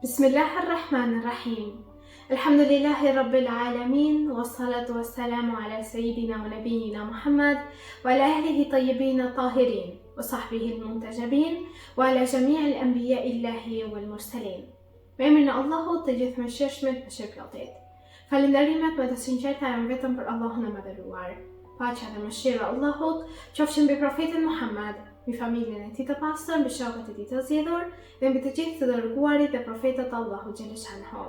Bismillahirrahmanirrahim. Alhamdulillahi Rabbil Alamin, wassalatu wassalamu ala sayyidina wa nabiyyina Muhammad wa ala ahlihi tayyibin tahirin wa sahbihi al-muntajabin wa ala jami' al-anbiya illahi wal mursalin. Me emrin e Allahut të gjithë mëshirshmit, mëshirëplotit. Falënderimet më të sinqerta janë vetëm për Allahun e Madhëruar. Paqja dhe mëshira e Allahut qofshin mbi profetin Muhammad, mbi familjen e tij të pastër, mbi shokët e tij të zgjedhur dhe mbi të gjithë të dërguarit dhe profetët e Allahut xhaleshanhu.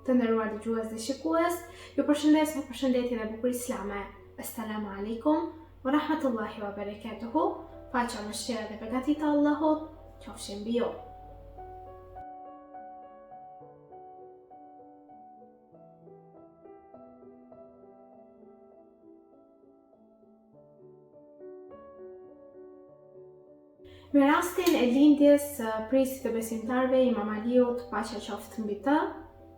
Të nderuar dëgjues dhe shikues, ju përshëndes me përshëndetjen e bukur islame. Assalamu alaikum wa rahmatullahi wa barakatuhu. Paqja, mëshira dhe beqatia e Allahut qofshin mbi ju. Me rastin e lindjes së prisit të besimtarve Imam Aliut, paqja qoftë mbi të,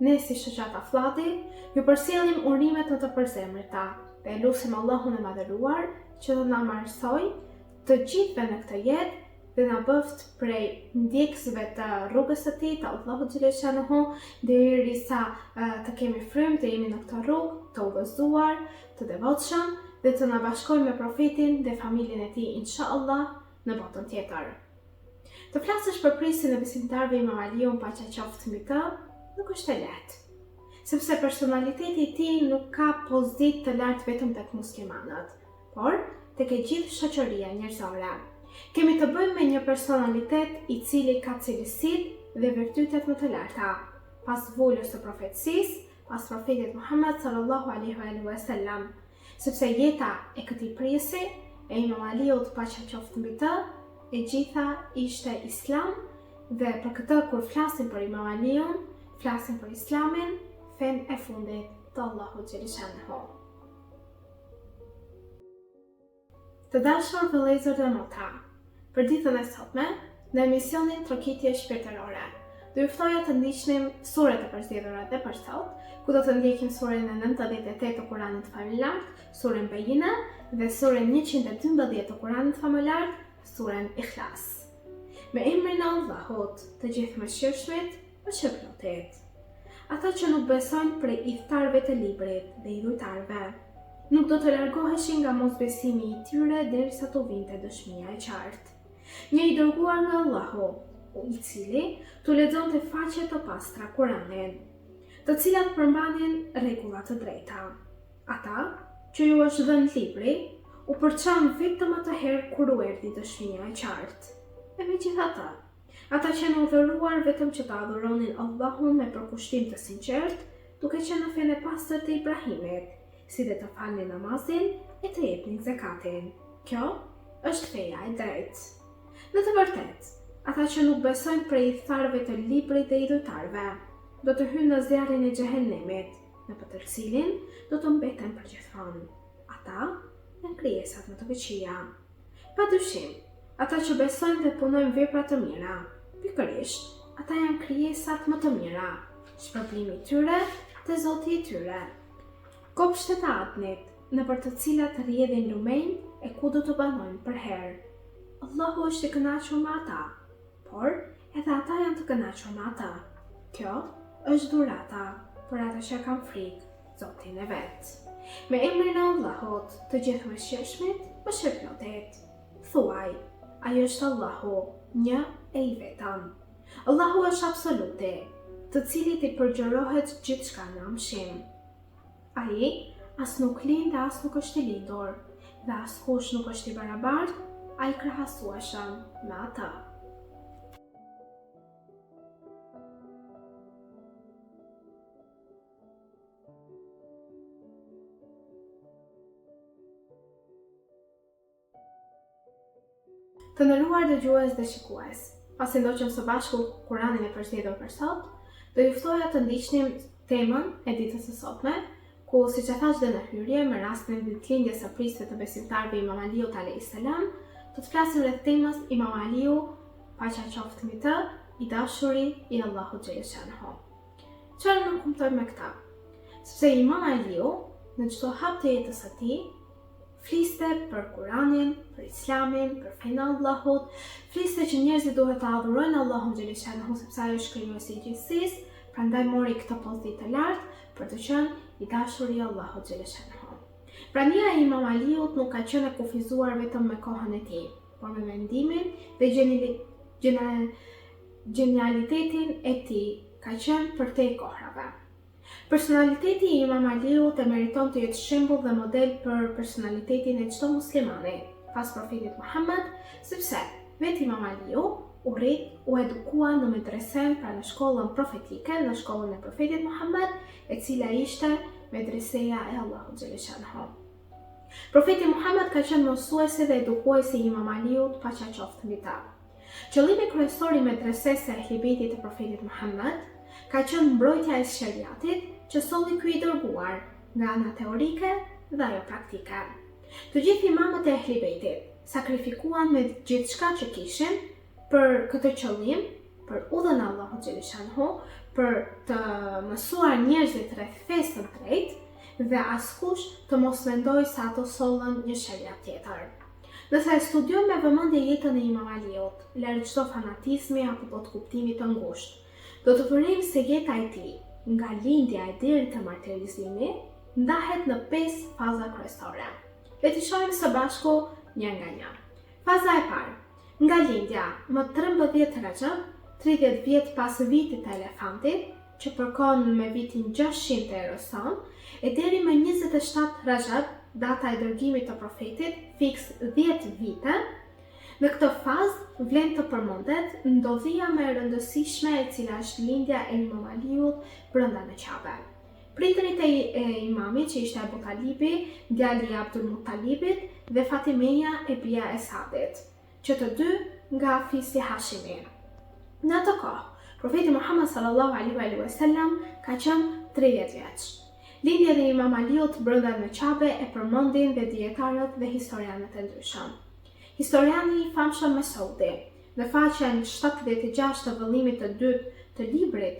ne si shoqata Fllati ju përcjellim urimet më të përzemërta dhe lutim Allahun e Madhëruar që të na mërsoj të gjithëve në këtë jetë dhe na bëft prej ndjekësve të rrugës së tij, të Allahut xhaleshanhu, derisa të kemi frymë të jemi në këtë rrugë të udhëzuar, të devotshëm dhe të na bashkojmë me profetin dhe familjen e tij inshallah në botën tjetër. Të flasësh për prisin e besimtarëve Imam Aliun, paqja qoftë mbi të, nuk është e lehtë, sepse personaliteti i tij nuk ka pozitë të lartë vetëm tek muslimanët, por tek e gjithë shoqëria njerëzore. Kemi të bëjmë me një personalitet i cili ka cilësitë dhe virtytet më të larta, pas volës së profetësisë, pas profetit Muhammad sallallahu alaihi wasallam, sepse jeta e këtij prisi e Imam Aliut, paqja qoftë mbi të, e gjitha ishte islam dhe për këtë kur flasim për Imam Aliun, flasim për islamin, fen e fundit të Allahut xhaleshanhu. Të dashur vëllezër dhe motra, për ditën e sotme, në emisionin Trokitje Shpirtërore, do ju ftoja të ndiqnim suret e përzgjedhura dhe për sot, ku do të ndjekim surën e 98 të Kuranit familjar, surën Bejina dhe surën 112 të Kuranit familjar, surën Ikhlas. Me emrin e Allahut, të gjithë mëshirshmit, mëshirëplotit. Ata që nuk besojnë prej idhëtarëve të librit dhe idhujtarëve, nuk do të largoheshin nga mosbesimi i tyre derisa të vinte dëshmia e qartë. Një i dërguar nga Allahu, i cili t'u lexonte faqe të pastra Kuranin, të cilat përmbanin rregulla të drejta. Ata që ju është dhënë libri, u përçan vetëm atëherë kur u erdhi dëshmia e qartë. E megjithatë, ata që janë udhëruar vetëm që të adhuronin Allahun me përkushtim të sinqert, duke qenë në fenë e pastër të Ibrahimit, si dhe të falnin namazin e të jepnin zakatin. Kjo është feja e drejtë. Në të vërtetë, ata që nuk besojnë prej idhëtarëve të librit dhe idhujtarëve, do të hynë në zjarrin e xhehenemit, në të cilin do të mbeten përgjithmonë. Ata janë krijesat më të këqija. Padyshim, ata që besojnë dhe punojnë vepra të mira, pikërisht, ata janë krijesat më të mira, shpërblimi i tyre te Zoti i tyre. Kopshtet e Adnit, nëpër të cilat rrjedhin lumejnë e ku do të banojnë për herë. Allahu është i kënaqur me ata, por edhe ata janë të kënaqur me ata. Kjo është dhurata për ata që kanë frikë Zotin e vet. Me emrin e Allahut, të gjithë mëshirshmit, mëshirëplotit. Thuaj, ai është Allahu, një e i vetëm. Allahu është absoluti, të cilit i përgjërohet gjithçka në amshim. Ai as nuk lind dhe as nuk është i lindur, dhe as kush nuk është i barabartë, ai krahasueshëm me ata. Të nderuar dëgjues dhe shikues, pasi ndoqëm së bashku Kuranin e përzgjedhur për sot, do ju ftoja të ndiqnim temën e ditës së sotme, ku siç e thash dhe në hyrje, me rastin e ditëlindjes së prisve të besimtarëve Imam Aliut alayhis salam, do të flasim rreth temës Imam Aliu, paqja qoftë mbi të, i dashuri i Allahut xhaleshanhu. Çfarë nënkuptojmë me këtë? Sepse Imam Aliu, në çdo hap të jetës së tij, fliste për Kuranin, për Islamin, për fenë e Allahut, fliste që njerëzit duhet të adhurojnë Allahun xhaleshahu sepse ai është krijuesi i gjithësisë, prandaj mori këtë pozitë të lartë për të qenë i dashur i Allahut xhaleshahu. Prania e Imam Aliut nuk ka qenë e kufizuar vetëm me kohën e tij, por me mendimin dhe genialitetin e tij ka qenë përtej kohrave. Personaliteti i Imam Aliut e meriton të jetë shembull dhe model për personalitetin e çdo muslimani pas profetit Muhammed, sepse vetë Imam Aliu u edukua në medresen pra në shkollën profetike, në shkollën e profetit Muhammed, e cila ishte medreseja e Allahut xhaleshahu. Profeti Muhammed ka qenë mësuesi dhe edukuesi i Imam Aliut, paqja qoftë mbi ta. Qëllimi kryesor i medresesë së Ehlibetit të profetit Muhammed ka qenë mbrojtja e shariatit që solli ky i dërguar nga ana teorike dhe ajo praktike. Të gjithë imamët e Ehlibetit sakrifikuan me gjithçka që kishin për këtë qëllim, për udhën e Allahut xhaleshahu, për të mësuar njerëzit rreth fesë të drejtë dhe askush të mos mendojë se ato sollën një shariat tjetër. Nëse e studiojmë me vëmendje jetën e Imam Aliut, larg çdo fanatizmi apo plot kuptimi të ngushtë, do të vërejmë se jeta e tij, nga lindja e deri te martirizimi, ndahet në 5 faza kryesore. Le të shohim së bashku një nga një. Faza e parë, nga lindja, më 13 Rajab, 30 vjet pas vitit të elefantit, që përkon me vitin 600 të erës sonë, e deri më 27 Rajab, data e dërgimit të profetit, fiks 10 vite. Në këtë fazë vlen të përmendet ndodhia më e rëndësishme e cila është lindja e Imam Aliut brenda në Qabe. Prindërit e imamit që ishte Abu Talibi, djali i Abdul Muttalibit dhe Fatimeja e bia e Sadit, që të dy nga fisi Hashimi. Në atë kohë, profeti Muhammed sallallahu alaihi wasallam ka qenë 30 vjeç. Lindja e Imam Aliut brenda në Qabe e përmendin dhe dietarët dhe historianët e ndryshëm. Historiani i famshëm Mesaudi, në faqen 76 të vëllimit të dytë të librit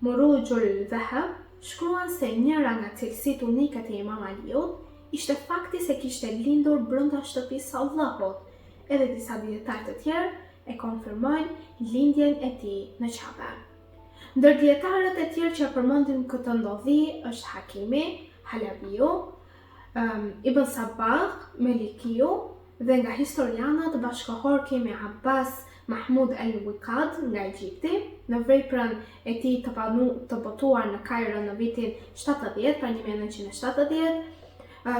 Murujul Dhahab, shkruan se njëra nga cilësitë unike të Imam Aliut ishte fakti se kishte lindur brenda shtëpisë së Allahut, edhe disa dietarë të tjerë e konfirmojnë lindjen e tij në Qabe. Ndër dietarët e tjerë që përmendin këtë ndodhi është Hakimi, Halabiu, Ibn Sabbagh, Malikiu dhe nga historianët bashkëkohor kemi Abbas Mahmud al-Wiqad nga Egjipti, në veprën e tij të botuar në Kairo në vitin 70, pra 1970,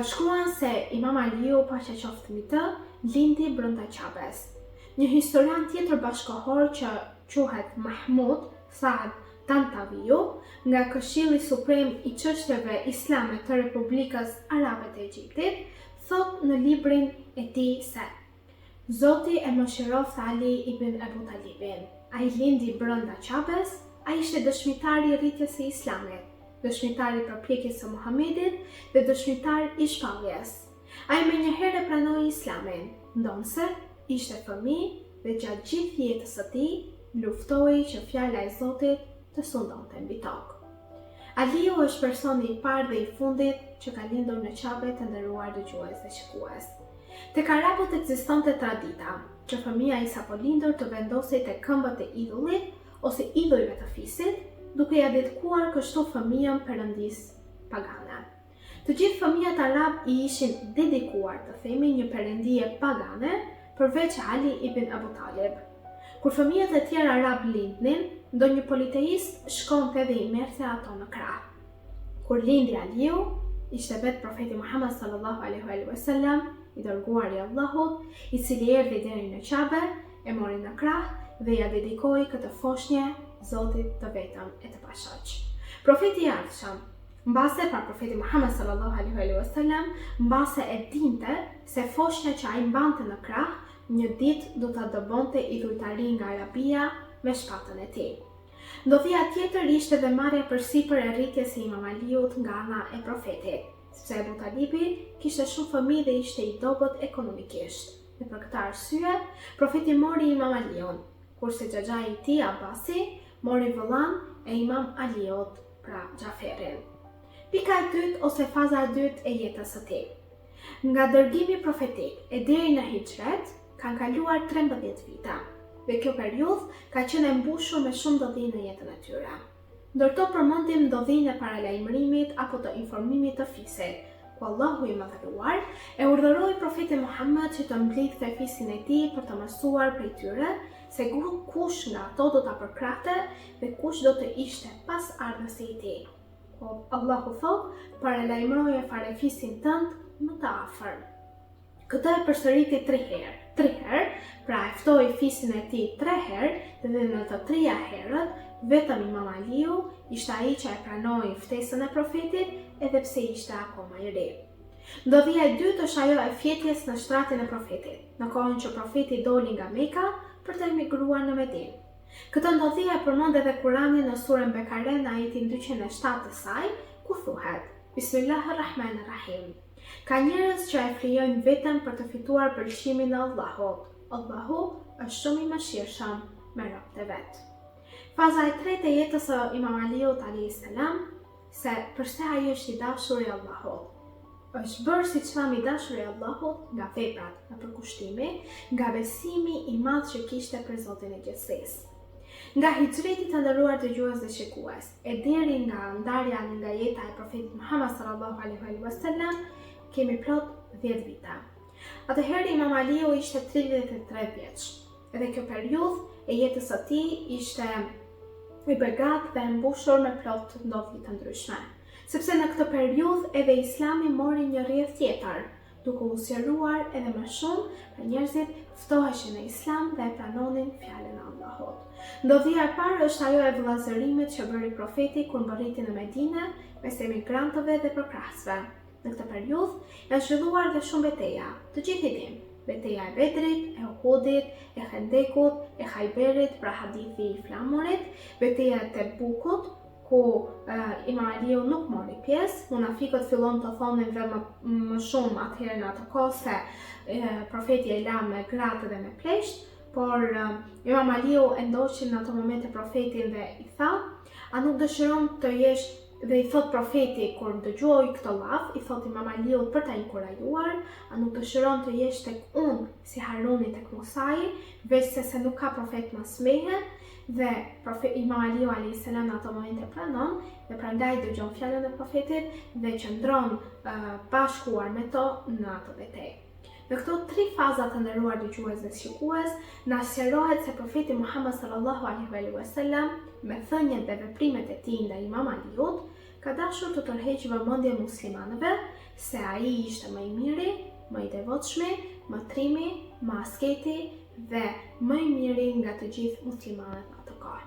shkruan se Imam Aliu, paqja qoftë mbi të, lindi brenda Qabes. Një historian tjetër bashkëkohor që quhet Mahmud Saad Tantaviu, nga Këshilli Suprem i çështjeve islame të Republikës Arabe të Egjiptit, thot në librin e tij se Zoti e mëshiroft Ali ibn Abu Talibin. Ai lindi brenda Qabes, ai ishte dëshmitar i rritjes së Islamit, dëshmitar i përpjekjes së Muhamedit dhe dëshmitar i shpalljes. Ai menjëherë pranoi Islamin, ndonse ishte fëmijë dhe gjatë gjithë jetës së tij luftoi që fjala e Zotit të sundonte mbi tokë. Aliu është personi i parë dhe i fundit që ka lindur në Qabe, të nderuar dëgjues dhe shikues. Tek arabët ekzistonte tradita që fëmia i sapo lindur të vendosej te këmbët e idhullit ose idhujve të fisit, duke ia dedikuar kështu fëmijën perëndisë pagane. Të gjithë fëmijët arab i ishin dedikuar, të themi, një perëndie pagane, përveç Ali ibn Abu Talib. Kur fëmijët e tjerë arab lindnin, ndonjë politeist shkonte dhe i merrte ato në krah. Kur lindi Aliu, ishte vetë profeti Muhammed sallallahu alaihi wasallam, i dërguar i Allahut, i cili erdhi deri në Qabe, e mori në krah dhe ja dedikoi këtë foshnjë Zotit të vetëm e të pashoq. Profeti i ardhshëm, mbase pra profeti Muhammed sallallahu alaihi wasallam, mbase e dinte se foshnja që ai mbante në krah, një ditë do ta dëbonte idhujtari nga Arabia me shpatën e tij. Ndodhia tjetër ishte dhe marrja përsipër e rritjes së Imam Aliut nga ana e profetit, sepse Abu Talibi kishte shumë fëmijë dhe ishte i dobët ekonomikisht. Dhe për këtë arsye, profeti mori Imam Aliun, kurse xhaxhai i tij Abbasi mori vëllan e Imam Aliut, pra Xhaferin. Pika e dytë ose faza e dytë e jetës së tij. Nga dërgimi profetik e deri në hijret, kanë kaluar 13 vite, dhe kjo periudhë ka qenë e mbushur me shumë ndodhi në jetën e tyre. Ndërto përmendim ndodhinë e paralajmërimit apo të informimit të fisit, ku Allahu i Madhëruar e urdhëroi profetin Muhammed që të mblidhte fisin e tij për të mësuar prej tyre se kush nga ato do ta përkrahte dhe kush do të ishte pas ardhës së tij. Po Allahu thotë, paralajmëroje fare fisin tënd më të afër. Këtë e përsëriti 3 herë. 3 herë, pra e ftoi fisin e tij 3 herë dhe në të 3 herët vetëm Imam Aliu ishte ai që e pranoi ftesën e profetit edhe pse ishte akoma i ri. Ndodhia e dytë është ajo e fjetjes në shtratin e profetit, në kohën që profeti doli nga Meka për të emigruar në Medinë. Këtë ndodhi e përmend edhe Kurani në surën Bekare në ajetin 207 të saj, ku thuhet: Bismillahirrahmanirrahim. Ka njerëz që e frijojnë vetëm për të fituar pëlqimin e Allahut. Allahu është shumë i mëshirshëm me robët e vet. Faza e tretë e jetës së Imam Aliut alayhis salam, se përse ai është i dashur i Allahut. Është bërë si çlam i dashur i Allahut nga veprat në përkushtimi, nga besimi i madh që kishte për Zotin e gjithësisë. Nga hijreti të nderuar dëgjues dhe shikues, e deri nga ndarja nga jeta e profetit Muhammed sallallahu alaihi wasallam, kemi plot 10 vite. Atëherë Imam Aliu ishte 33 vjeç, edhe kjo periudhë e jetës së tij ishte i begat dhe mbushur me plot ndodhi të ndryshme, sepse në këtë periudhë edhe Islami mori një rrjedh tjetër, duke u sqaruar edhe më shumë për njerëzit ftoheshin në Islam dhe e pranonin fjalën e Allahut. Ndodhia e parë është ajo e vëllazërimit që bëri profeti kur mbërriti në Medinë mes emigrantëve dhe përkrahësve. Në këtë periudhë janë zhvilluar dhe shumë betejë, të gjithë i dimë. Beteja e Bedrit, e Uhudit, e Khandekut, e Khajberit, pra hadithi i flamurit, beteja e Tebukut, ku Imam Aliu nuk mori pjesë. Munafiqët fillon të thonin dhe më shumë atëherë në atë kohë se profeti e la me gratë dhe me plesht, por Imam Aliu e ndoqi në ato momente profetin dhe i tha: a nuk dëshiron të jesh, dhe i thot profeti kur dëgjoi këtë llaf, i thot Imam Aliut për ta inkurajuar: a nuk dëshiron të jesh tek unë si Haruni tek Musai, veç se nuk ka profet më smehe. Dhe Imam Aliu alayhis salam në ato momente pranon dhe prandaj dëgjon fjalën e profetit dhe qëndron bashkuar me to në ato betejë. Në këto 3 faza të nderuar dëgjues dhe shikues, na sqarohet se profeti Muhammed sallallahu alaihi wasallam me thënjet dhe veprimet e tij ndaj Imam Aliut ka dashur të tërheqë vëmendjen muslimanëve se ai ishte më i miri, më i devotshëm, më trimi, më asketi dhe më i miri nga të gjithë muslimanët në atë kohë.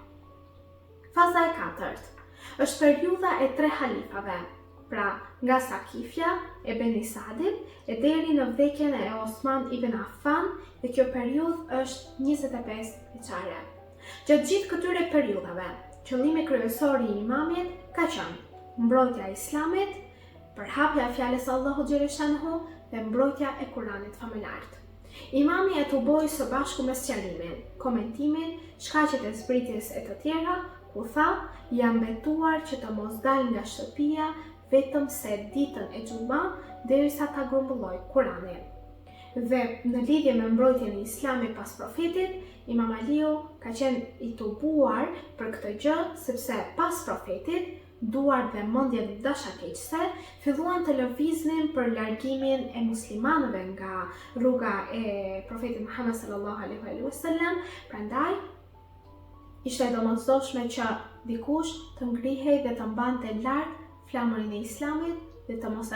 Faza e 4 është periudha e 3 halifave, pra nga Sakifja e Beni Sadit e deri në vdekjen e Osman ibn Affan, dhe kjo periudhë është 25 vjeçare. Gjatë gjithë këtyre periudhave, qëllimi kryesor i imamit ka qenë mbrojtja e Islamit, përhapja e fjalës së Allahut xhaleshanhu dhe mbrojtja e Kuranit famulart. Imami e tuboi së bashku me sqarimin, komentimin, shkaqet e zbritjes e të tjera, ku tha: jam betuar që të mos dal nga shtëpia vetëm se ditën e xuma derisa ta grumbulloj Kuranin. Dhe në lidhje me mbrojtjen e Islamit pas profetit, Imam Aliu ka qenë i tubuar për këtë gjë, sepse pas profetit duart dhe mendjet dashakeqëse filluan të lëviznin për largimin e muslimanëve nga rruga e profetit Muhammed sallallahu alaihi wasallam. Prandaj ishte domosdoshme që dikush të ngrihej dhe të mbante lart flamurin e Islamit dhe të mos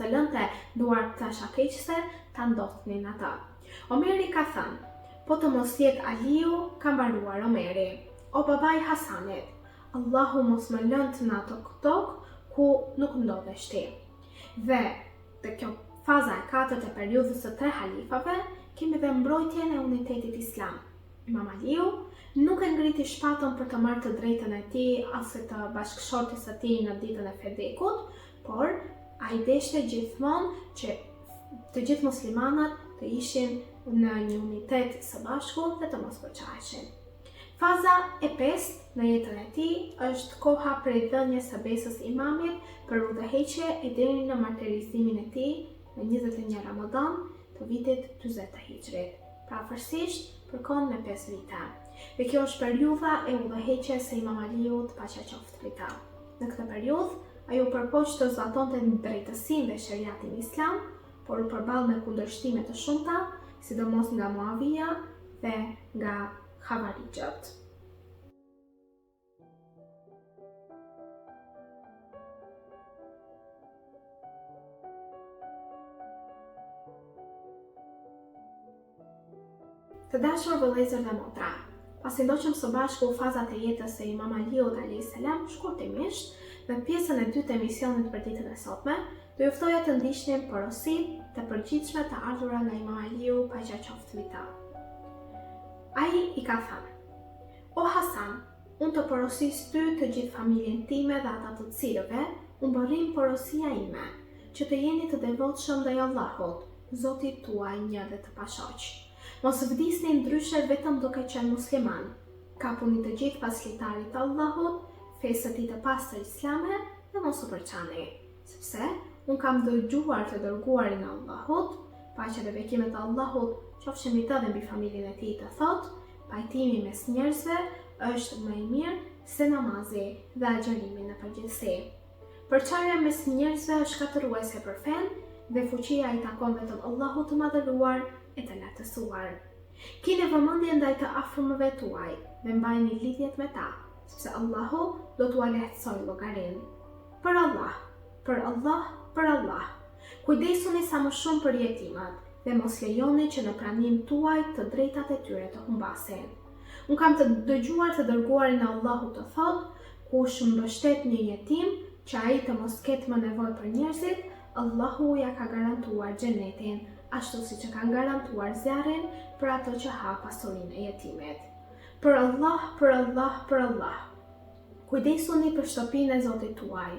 e lënte duart dashakeqëse ta ndodhnin ata. Omeri ka thënë: po të mos jetë Aliu, ka mbaruar Omeri. O babai Hasanit, Allahu mos më lënë në ato tokë ku nuk ndodhesh ti. Dhe te kjo faza e 4 e periudhës së 3 halifave, kemi dhe mbrojtjen e unitetit islam. Imam Aliu nuk e ngriti shpatën për të marrë të drejtën e tij ose të bashkëshortes së tij në ditën e Fedekut, por ai deshte gjithmonë që të gjithë muslimanët të ishin në një unitet së bashku dhe të mos përçaheshin. Faza e 5 në jetën e tij është koha prej dhënies së besës imamit për udhëheqje e deri në martirizimin e tij në 21 Ramadan të vitit 40 të Hijrit, pra afërsisht përkon me 5 vite. Dhe kjo është periudha e udhëheqjes së Imam Aliut, paqja qoftë mbi ta. Në këtë periudhë, ai u përpoq të zbatonte drejtësinë dhe shariatin islam, por u përball me kundërshtime të shumta, sidomos nga Muavija dhe nga Havarijët. Të dashur vëllezër dhe motra, pasi ndoqëm së bashku fazat e jetës së Imam Aliut a.s. shkurtimisht, në pjesën e dytë të emisionit për ditën e sotme, do ju ftoja të ndiqnim porositë të përgjithshme të ardhura nga Imam Aliu, paqja qoftë mbi ta. Ai i ka thënë: "O Hasan, unë të porosis ty, të gjithë familjen time dhe ata të cilëve unë bërim porosia ime, që të jeni të devotshëm ndaj Allahut, Zotit tuaj një dhe të pashoq. Mos vdisni ndryshe vetëm duke qenë musliman. Kapuni të gjithë paslitarit të Allahut, fesë të tij të pastër islame dhe mos u përçani, sepse unë kam dëgjuar të dërguarin e Allahut, paqja dhe bekimet e Allahut qofshin mbi të dhe mbi familjen e tij, të thotë: pajtimi mes njerëzve është më i mirë se namazi dhe agjërimi në përgjithësi. Përçarja mes njerëzve është shkatëruese për fen dhe fuqia i takon vetëm Allahut të madhëruar e të lartësuar. Keni vëmendje ndaj të afërmëve tuaj dhe mbajini lidhjet me ta, sepse Allahu do t'ua lehtësojë llogarinë. Për Allah, për Allah, për Allah. Kujdesuni sa më shumë për jetimat dhe mos lejoni që në praninë tuaj të drejtat e tyre të humbasin. Unë kam të dëgjuar të dërguarin e Allahut të thotë: kush mbështet një jetim që ai të mos ketë më nevojë për njerëzit, Allahu ja ka garantuar xhenetin, ashtu siç e kanë garantuar zjarrin për ato që ha pasurinë e jetimit. Për Allah, për Allah, për Allah. Kujdesuni për shtëpinë e Zotit tuaj.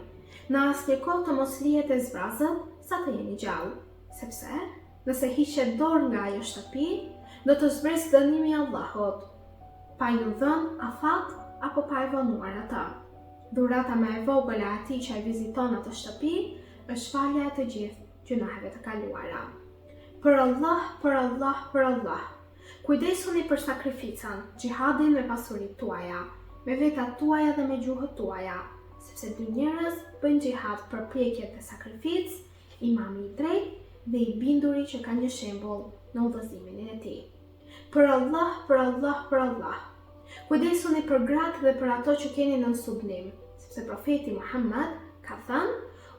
Në asnjë kohë të mos lihet e zbrazët sa të jeni gjallë, sepse nëse hiqet dorë nga ajo shtëpi, do të zbresë dënimi i Allahut, pa ju dhënë afat apo pa e vonuar atë. Dhurata më e vogël e atij që e viziton atë shtëpi është falja e të gjithë gjunaheve të kaluara. Për Allah, për Allah, për Allah. Kujdesuni për sakrificën, xhihadin me pasuritë tuaja, me vetat tuaja dhe me gjuhët tuaja, sepse dy njerëz bëjnë xhihad për prekje dhe sakrificë, imami i drejtë dhe i binduri që ka një shembull në udhëzimin e tij. Për Allah, për Allah, për Allah. Kujdesuni për gratë dhe për ato që keni në sublim, sepse profeti Muhammed ka thënë: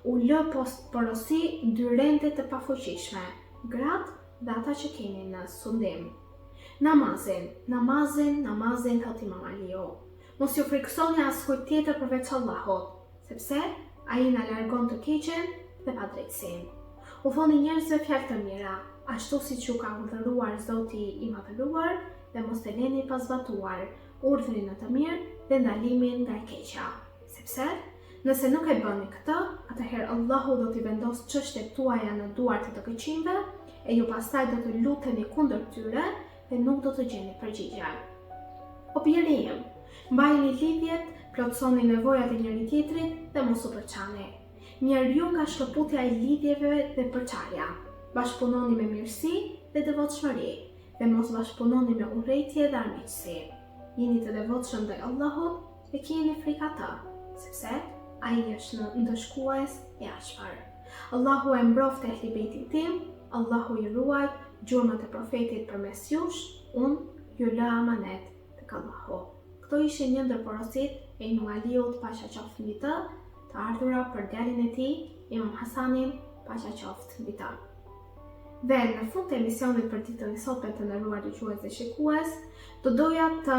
u lë porosi dy rende të pafuqishme, gratë dhe ata që keni në sundim. Namazin, thot Imam Aliu. Mos ju frikësoni askujt tjetër përveç Allahut, sepse ai na largon të keqen dhe padrejtësinë. U thoni njerëzve fjalë të mira, ashtu siç ju ka urdhëruar Zoti i madhëruar, dhe mos e leni pa zbatuar urdhrin në të mirë dhe ndalimin nga e keqja, sepse nëse nuk e bëni këtë, atëherë Allahu do t'i vendos çështjet tuaja në duart e të këqijve e ju pastaj do të luteni kundër tyre dhe nuk do të gjeni përgjigje. O birri im, mbajini lidhjet, plotësoni nevojat e njëri tjetrit dhe mos u përçani. Njeriu nga shkëputja e lidhjeve dhe përçarja. Bashkëpunoni me mirësi dhe devotshmëri dhe mos bashkëpunoni me urrëtie dhe armiqësi. Jeni të devotshëm ndaj Allahut dhe keni frikë atë, sepse ai është ndëshkues i ashpër. Allahu e mbroft e ehlibetin tim, Allahu i ruaj gjurmët e profetit përmes jush, unë ju lë amanet tek Allahu. Këto ishin një ndër porositë e Imam Aliut, paqja qoftë mbi të ardhura për djalin e tij, Imam Hasanin, paqja qoftë mbi ta. Dhe në fund të emisionit për ditën e sotme të nderuar dëgjues dhe shikues, do doja të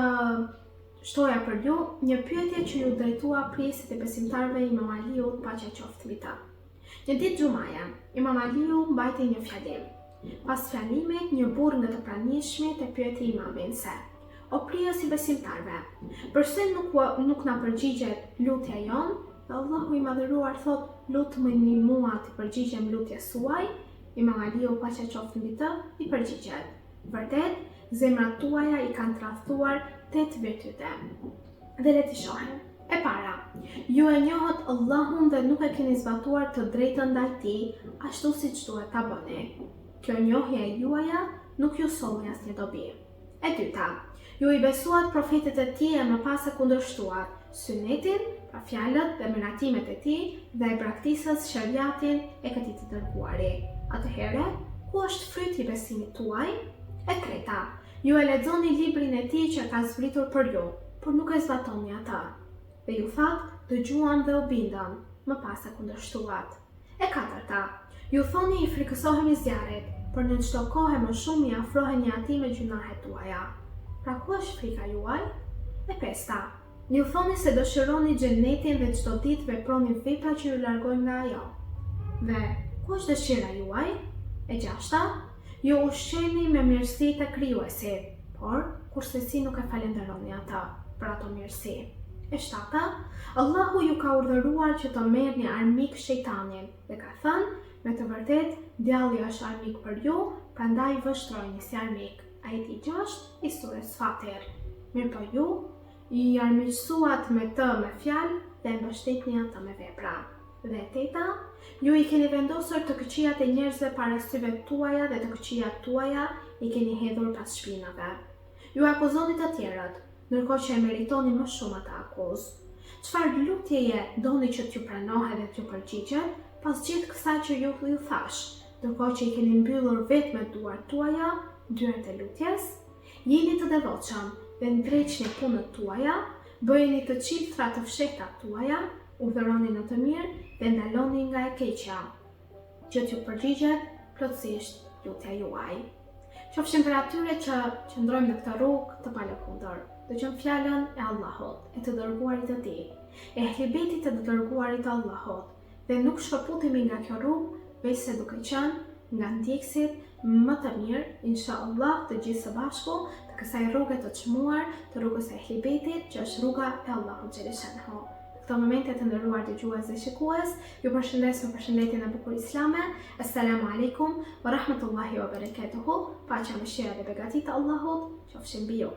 shtoja për ju një pyetje që ju drejtua prjesit e besimtarëve Imam Aliut, paqja qoftë mbi ta. Një ditë xumaja, Imam Aliu mbajti një fjalim. Pas fjalimit, një burr nga të pranishmit e pyeti imamin se: "O prijës i besimtarëve, pse nuk na përgjigjet lutja jon?" Dhe Allahu i madhëruar thot: "Lutuni mua të përgjigjem lutjes suaj." Imam Aliu, paqja qoftë mbi të, i përgjigjet: "Vërtet, zemrat tuaja i kanë tradhtuar 8 virtyte." Dhe le të shohim. E para, ju e njohët Allahun dhe nuk e keni zbatuar të drejtën ndaj tij ashtu siç duhet ta bëni. Kjo njohje e juaja nuk ju solli asnjë dobi. E dyta, ju i besuat profetit e tij e më pas e kundërshtuat Sunetin, pra fjalët dhe miratimet e tij dhe e braktisës shariatin e këtij të dërguari. Atëherë, ku është fryti i besimit tuaj? E treta, ju e lexoni librin e tij që ka zbritur për ju, por nuk e zbatoni atë. Dhe ju thatë, dëgjuam dhe u bindëm, më pas e kundërshtuat. E katërta, ju thoni i frikësohemi zjarrit, por në çdo kohë më shumë i afroheni atij me gjunahet tuaja. Pra ku është frika juaj? E pesta, ju thoni se dëshironi xhenetin dhe çdo ditë veproni vepra që ju largojnë nga ajo. Dhe ku është dëshira juaj? E gjashta, ju ushqeni me mirësi të krijuesit, por kurse si nuk e falenderoni ata për ato mirësi. E shtata, Allahu ju ka urdhëruar që të merrni armik shejtanin dhe ka thënë, me të vërtet, djalli është armik për ju, prandaj vështrojeni si armik. Ajeti 6 i surës Fatir. Mirëpo ju, i armiqësuat me të me fjalë dhe mbështetni atë me vepra. Dhe teta, ju i keni vendosur të këqijat e njerëzve para syve tuaja dhe të këqijat tuaja i keni hedhur pas shpinave. Ju akuzoni të tjerët, ndërkohë që e meritoni më shumë atë akuzë. Çfarë lutjeje doni që t'ju pranohet dhe t'ju përgjigjet, pas gjithë kësaj që ju thash, ndërkohë që i keni mbyllur vetë me duart tuaja, dyert e lutjes? Jeni të devotshëm dhe ndreqni punët tuaja, bëjeni të çiftra të fshehta tuaja, udhëroni në të mirë dhe ndaloni nga e keqja, që t'ju përgjigjet plotësisht lutja juaj. Qofshin për atyre që qëndrojmë në këtë rrugë të palëkundër, dëgjojmë fjalën e Allahut, e të dërguarit të tij, e hlibetit të dërguarit të Allahut, dhe nuk shkëputemi nga kjo rrugë, veçse duke qenë nga ndjekësit më të mirë, inshallah të gjithë së bashku, të kësaj rruge të çmuar, të rrugës së hlibetit, që është rruga e Allahut xhaleshanhu. Në këto momente të nderuar dëgjues dhe shikues, ju përshëndes me përshëndetjen e bukur islame. Assalamu alaikum wa rahmatullahi wa barakatuhu. Paqja, mëshira dhe begatit e Allahut qofshin mbi ju.